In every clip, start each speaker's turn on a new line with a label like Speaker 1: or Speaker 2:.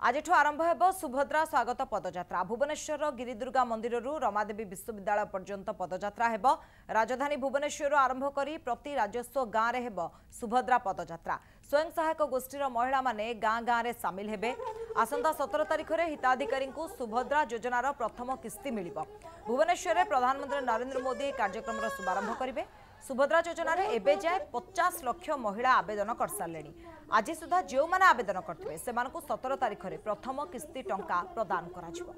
Speaker 1: आज आरंभ हो सुभद्रा स्वागत पदयात्रा। भुवनेश्वर गिरिदुर्गा मंदिर रमादेवी विश्वविद्यालय पर्यंत पदयात्रा हेबो। राजधानी भुवनेश्वर आरंभ करी प्रति राजस्व गाँव में हेबो सुभद्रा पदयात्रा। स्वयं सहायक गोष्ठीर महिला माने गाँ गाँव में सामिल हेबे। आसंता 17 तारिख में हिताधिकारी को सुभद्रा योजनार प्रथम किस्ती मिलिबो। भुवनेश्वर में प्रधानमंत्री नरेंद्र मोदी कार्यक्रम शुभारंभ करेंगे। सुभद्रा योजना रे एबे जाए 50 लाख महिला आवेदन कर सारे। आज सुधा जो मैंने आवेदन करते से 17 तारिख में प्रथम किस्ती टंका प्रदान करा जिवो।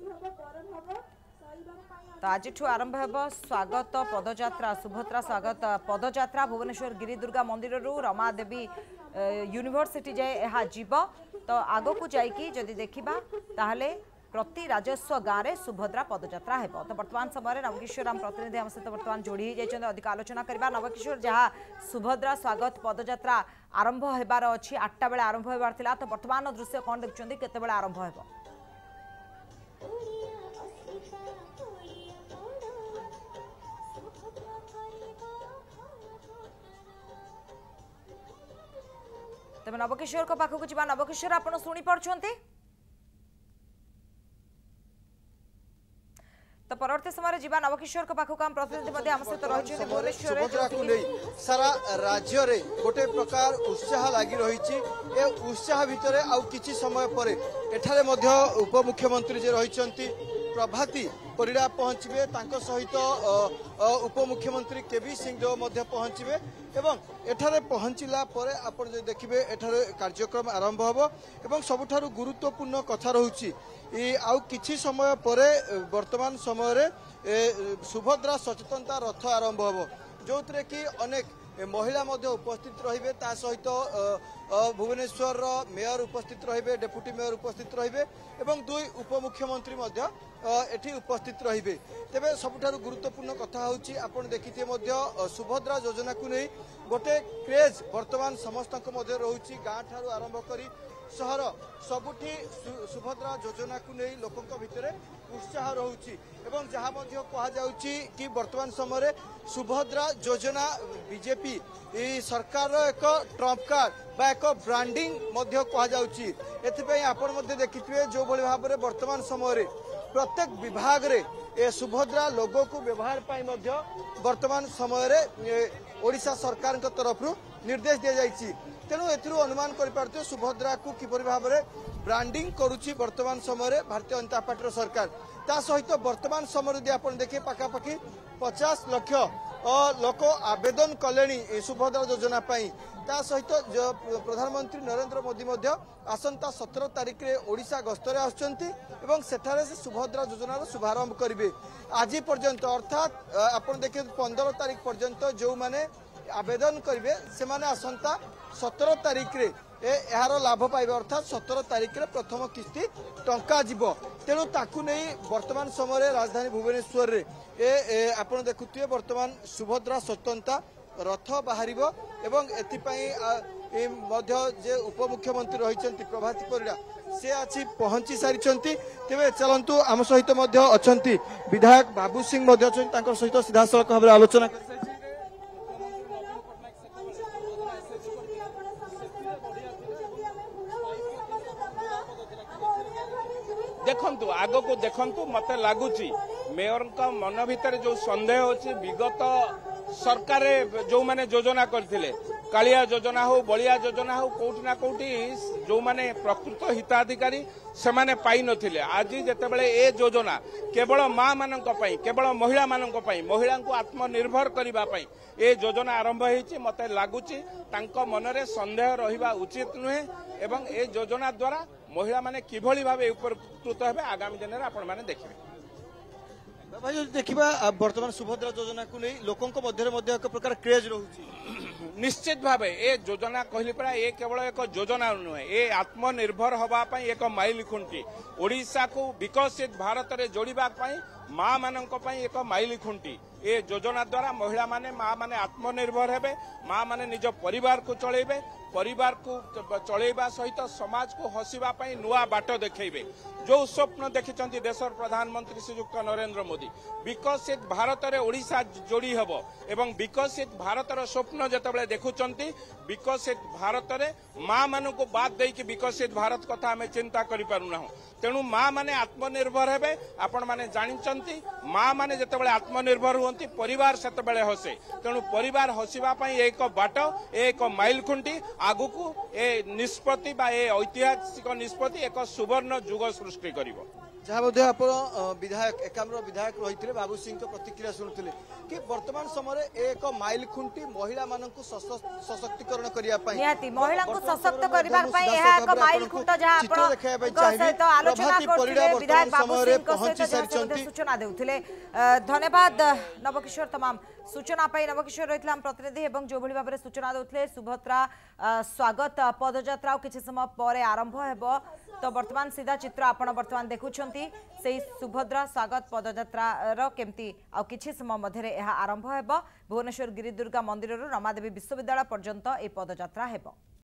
Speaker 1: तो आज आरंभ हो स्वागत पदयात्रा सुभद्रा स्वागत पदयात्रा। भुवनेश्वर गिरिदुर्गा मंदिर रमादेवी यूनिवर्सिटी जाए यह जीव। तो आग को जाइकी जदि देखा ताहले प्रति राजस्व गाँव में सुभद्रा पदयात्रा हेबो। तो वर्तमान समय नवकिशोर आम प्रतिनिधि आम सहित वर्तमान जोड़ी जाइछन्ते अधिक आलोचना करबा। नवकिशोर जहाँ सुभद्रा स्वागत पदयात्रा आरंभ हेबार अछि 8टा बेले आरंभ हेबार थिला। तो वर्तमान दृश्य कोन देखछन्ती केते बेले आरंभ हेबो? तबे नवकिशोर को पाखु जिबा। नवकिशोर आपण सुनी पड़छन्ती? तो परवर्ती समय जीवा नवकिशोर को पाखु काम प्रतिनिधि आम सहित रही
Speaker 2: सुभद्रा को नहीं सारा राज्य रे गोटे प्रकार उत्साह लगी रही। ए उत्साह भितर आउ किछि समय पर एठारे मध्य उपमुख्यमंत्री जे रही प्रभाती परिडा पहुंचे सहित उपमुख्यमंत्री केबी सिंहदेव मध्य पहुंचे एवं एठारे पहुंचला परे आपण जे देखिबे एठारे कार्यक्रम आरंभ होबो। एवं सबुठारु गुरुत्वपूर्ण कथा रहुछि आउ किछि समय परे वर्तमान समय रे सुभद्रा सचेतनता रथ आरंभ होबो जो कि अनेक महिला मध्य उपस्थित रहिबे। ता सहित भुवनेश्वर मेयर उपस्थित रहिबे, डेप्यूटी मेयर उपस्थित रहिबे एवं दुई उपमुख्यमंत्री मध्य एठी उपस्थित रहिबे। तेबे सबुठारु गुरुत्वपूर्ण कथा होछि आपण देखिते मध्य सुभद्रा योजना को नहीं गोटे क्रेज वर्तमान समस्त मध्य रहुछि। गाँ ठारू आरंभ करी सहर सबुठी सुभद्रा योजना को नहीं लोकों भितर उत्साह रहुछि एवं जहाँ मध्य कहा जाउछि कि वर्तमान समय सुभद्रा योजना बीजेपी सरकार एक ट्रम्प कार्ड बा एक ब्रांडिंग मध्य कहा जाउछि। एथिपई आपण मध्य देखिथिबे जो भली भाबरे वर्तमान समय प्रत्येक विभाग रे ए सुभद्रा लोगो को व्यवहार पाई मध्य वर्तमान समय रे ओडिशा सरकार के तरफ निर्देश दिया जाइछि। तेणु एथिरु अनुमान करि पारते सुभद्रा को किपरि भाबरे ब्रांडिंग करुछि वर्तमान समय भारतीय जनता पार्टी सरकार। ता सहित वर्तमान समय यदि आपण देखे पाखापाखि 50 लाख लोक आवेदन कले सुभद्रा योजना पाई। ता सहित प्रधानमंत्री नरेंद्र मोदी मध्य आसंता 17 तारिख रे ओडिशा गस्तरे आछंती एवं सेठारे से सुभद्रा योजनार शुभारंभ करिवे। आज पर्यंत अर्थात आपण देखे 15 तारिख पर्यंत जो माने आवेदन करेंगे से माने आसंता 17 तारिख रे यार लाभ पाइबे। अर्थात 17 तारिख रे प्रथम किस्ती टंका जीव। तेणु ताकू नहीं वर्तमान समय राजधानी भुवनेश्वर रे आपण देखुथिबे वर्तमान सुभद्रा सचेतनता रथ बाहरिबो एवं एथिपाई मध्य जे उपमुख्यमंत्री रहिसंती प्रभाती परिडा से आछि पहुंची सारिसंती। तेबे चलंतु आम सहित मध्य अछंती विधायक बाबू सिंह मध्य अछंती तांकर सहित सीधा सळख भाबरे आलोचना
Speaker 3: देखंतु आग को देखंतु मते लागुची मेयर का मन भीतर जो संदेह होची विगत सरकार जो माने योजना करथिले कालिया योजना हो बलिया योजना हो कोठी ना कोठी जो माने प्रकृत हिताधिकारी से माने पाई नथिले। आज जेतेबेले ए योजना केवल मां मानक पई केवल महिला मानक पई महिला को आत्मनिर्भर करिबा पई ए योजना आरंभ हेछि। मते लागुची तांको मनरे संदेह रहिबा उचित नुहे एवं ए योजना द्वारा महिला माने किभली भाबे उपकृत हेबे आगामी दिन रे आपण माने देखिबे।
Speaker 2: भाई देखिबा वर्तमान सुभद्रा योजना को नहीं लोकों मध्य एक प्रकार क्रेज रहुछि।
Speaker 3: निश्चित भावे ए योजना कहली परा ए केवल एक योजना नुहे ए आत्मनिर्भर हवा पई एक माइल खुंटी ओडिशा को विकसित भारत रे जोड़िबा पई मां मानक पई एक माइल खुंटी। ए योजना द्वारा महिला माने मां माने आत्मनिर्भर हेबे मां माने निज परिवार को चलेबे परिवार को चलैबा सहित समाज को हसिबा पई नुआ बाट देखैबे जो स्वप्न देखिचंती देशर प्रधानमंत्री श्रीयुक्त नरेंद्र मोदी विकसित भारत रे ओडिशा जोड़ी हबो एवं विकसित भारतर स्वप्न जेतबेले देखुचंती विकसित भारत रे मां मानु को बात देई कि विकसित भारत कथा हमें चिंता करि पारु ना तेणु मां माने आत्मनिर्भर हेबे आपण माने जानिचंती मां माने जेतबेले आत्मनिर्भर हुंती परिवार सेतबेले हसे तेणु परिवार हसिबा पई एक बाट एक माइल खुंटी आगु को ए निष्पत्ति बा ए ऐतिहासिक निष्पत्ति एक सुवर्ण जुग सृष्टि करिवो
Speaker 2: जहाँ मध्य आप विधायक एकाम्र विधायक रही बाबू सिंह प्रतिक्रिया शुणुते कि वर्तमान समय एक माइल खुंटी महिला मानक सशक्तिकरण करने
Speaker 1: महिला को सशक्त करने एक माइल खुंट जहाँ आलोचना सूचना देउथिले धन्यवाद नवकिशोर तमाम सूचना नवकिशोर रही प्रतिनिधि और जो भाव में सूचना देते सुभद्रा स्वागत पदयात्रा किसी समय पर आरंभ हो तो वर्तमान सीधा चित्र आपण वर्तमान देखुछंती से सुभद्रा स्वागत पदयात्रा केमती आ किछि समय मध्य आरंभ हो भुवनेश्वर गिरिदुर्गा मंदिर रमादेवी विश्वविद्यालय पर्यंत ए पदयात्रा हेबो।